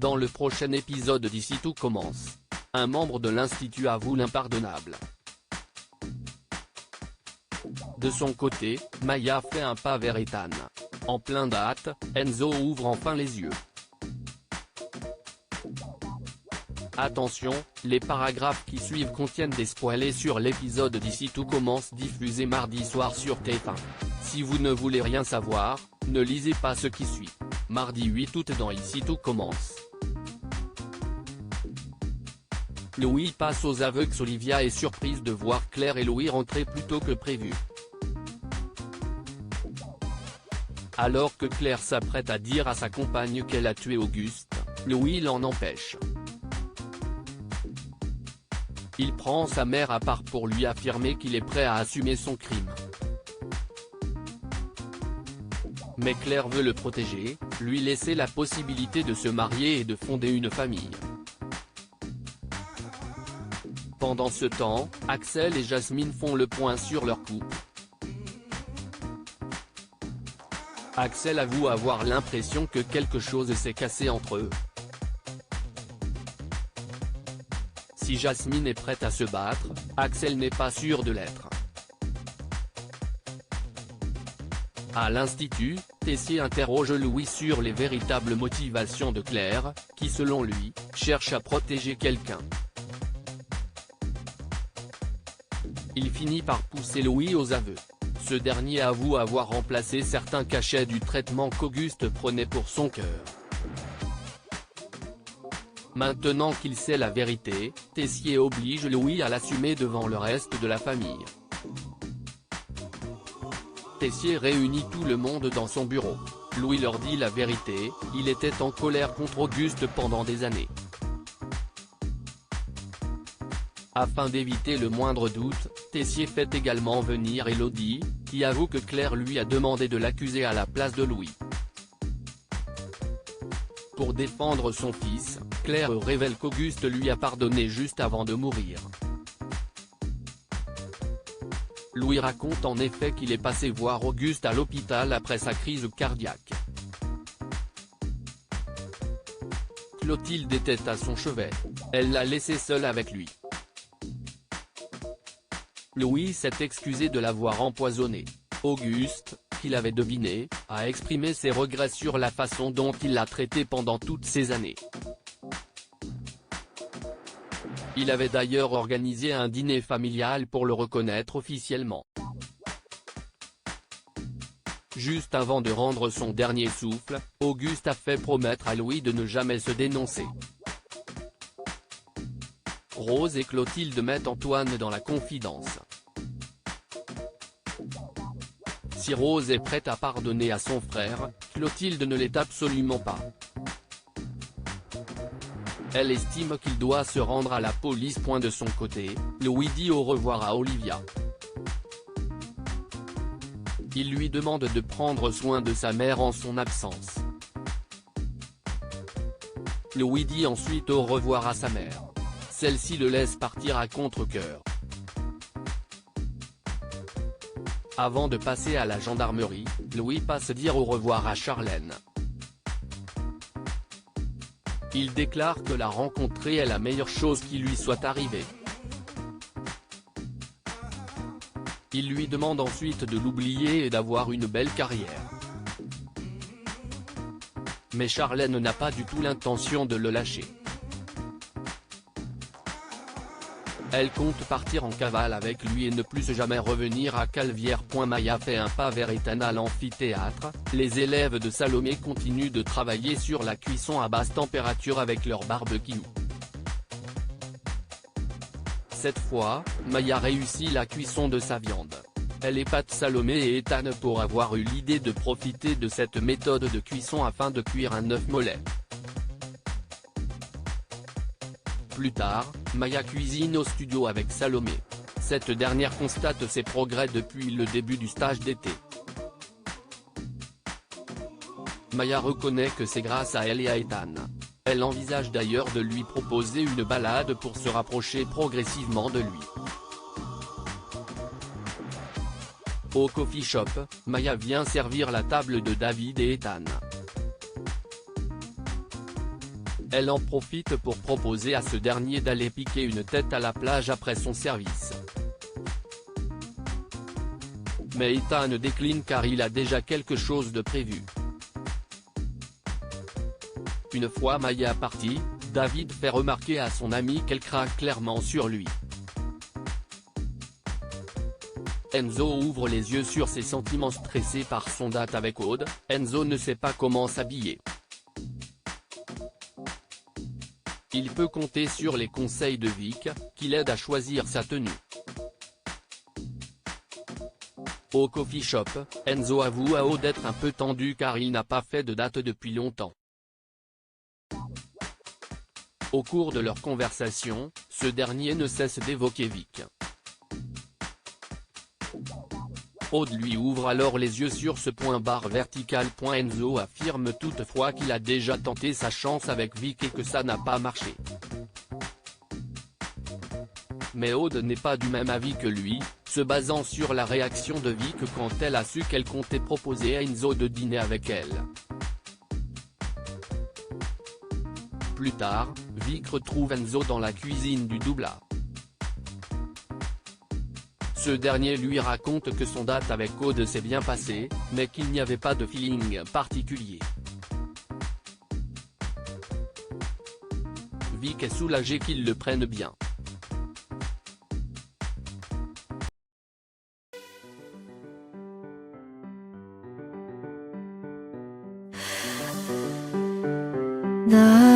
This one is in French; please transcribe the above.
Dans le prochain épisode d'Ici tout commence, un membre de l'Institut avoue l'impardonnable. De son côté, Maya fait un pas vers Ethan. En plein date, Enzo ouvre enfin les yeux. Attention, les paragraphes qui suivent contiennent des spoilers sur l'épisode d'Ici tout commence diffusé mardi soir sur TF1. Si vous ne voulez rien savoir, ne lisez pas ce qui suit. Mardi 8 août dans Ici tout commence. Louis passe aux aveux. Olivia est surprise de voir Claire et Louis rentrer plus tôt que prévu. Alors que Claire s'apprête à dire à sa compagne qu'elle a tué Auguste, Louis l'en empêche. Il prend sa mère à part pour lui affirmer qu'il est prêt à assumer son crime. Mais Claire veut le protéger, lui laisser la possibilité de se marier et de fonder une famille. Pendant ce temps, Axel et Jasmine font le point sur leur couple. Axel avoue avoir l'impression que quelque chose s'est cassé entre eux. Si Jasmine est prête à se battre, Axel n'est pas sûr de l'être. À l'Institut, Tessier interroge Louis sur les véritables motivations de Claire, qui selon lui, cherche à protéger quelqu'un. Il finit par pousser Louis aux aveux. Ce dernier avoue avoir remplacé certains cachets du traitement qu'Auguste prenait pour son cœur. Maintenant qu'il sait la vérité, Tessier oblige Louis à l'assumer devant le reste de la famille. Tessier réunit tout le monde dans son bureau. Louis leur dit la vérité, il était en colère contre Auguste pendant des années. Afin d'éviter le moindre doute, Tessier fait également venir Elodie, qui avoue que Claire lui a demandé de l'accuser à la place de Louis. Pour défendre son fils, Claire révèle qu'Auguste lui a pardonné juste avant de mourir. Louis raconte en effet qu'il est passé voir Auguste à l'hôpital après sa crise cardiaque. Clotilde était à son chevet. Elle l'a laissé seul avec lui. Louis s'est excusé de l'avoir empoisonné. Auguste, qu'il avait deviné, a exprimé ses regrets sur la façon dont il l'a traité pendant toutes ces années. Il avait d'ailleurs organisé un dîner familial pour le reconnaître officiellement. Juste avant de rendre son dernier souffle, Auguste a fait promettre à Louis de ne jamais se dénoncer. Rose et Clotilde mettent Antoine dans la confidence. Si Rose est prête à pardonner à son frère, Clotilde ne l'est absolument pas. Elle estime qu'il doit se rendre à la police. De son côté, Louis dit au revoir à Olivia. Il lui demande de prendre soin de sa mère en son absence. Louis dit ensuite au revoir à sa mère. Celle-ci le laisse partir à contre-cœur. Avant de passer à la gendarmerie, Louis passe dire au revoir à Charlène. Il déclare que la rencontrer est la meilleure chose qui lui soit arrivée. Il lui demande ensuite de l'oublier et d'avoir une belle carrière. Mais Charlène n'a pas du tout l'intention de le lâcher. Elle compte partir en cavale avec lui et ne plus jamais revenir à Calvière. Maya fait un pas vers Ethan à l'amphithéâtre. Les élèves de Salomé continuent de travailler sur la cuisson à basse température avec leur barbecue. Cette fois, Maya réussit la cuisson de sa viande. Elle épate Salomé et Ethan pour avoir eu l'idée de profiter de cette méthode de cuisson afin de cuire un œuf mollet. Plus tard, Maya cuisine au studio avec Salomé. Cette dernière constate ses progrès depuis le début du stage d'été. Maya reconnaît que c'est grâce à elle et à Ethan. Elle envisage d'ailleurs de lui proposer une balade pour se rapprocher progressivement de lui. Au coffee shop, Maya vient servir la table de David et Ethan. Elle en profite pour proposer à ce dernier d'aller piquer une tête à la plage après son service. Mais Ethan décline car il a déjà quelque chose de prévu. Une fois Maya partie, David fait remarquer à son ami qu'elle craque clairement sur lui. Enzo ouvre les yeux sur ses sentiments stressés par son date avec Aude. Enzo ne sait pas comment s'habiller. Il peut compter sur les conseils de Vic, qui l'aide à choisir sa tenue. Au coffee shop, Enzo avoue à Aude d'être un peu tendu car il n'a pas fait de date depuis longtemps. Au cours de leur conversation, ce dernier ne cesse d'évoquer Vic. Aude lui ouvre alors les yeux sur ce point barre vertical. Enzo affirme toutefois qu'il a déjà tenté sa chance avec Vic et que ça n'a pas marché. Mais Aude n'est pas du même avis que lui, se basant sur la réaction de Vic quand elle a su qu'elle comptait proposer à Enzo de dîner avec elle. Plus tard, Vic retrouve Enzo dans la cuisine du Doubla. Ce dernier lui raconte que son date avec Aude s'est bien passé, mais qu'il n'y avait pas de feeling particulier. Vic est soulagé qu'il le prenne bien. 나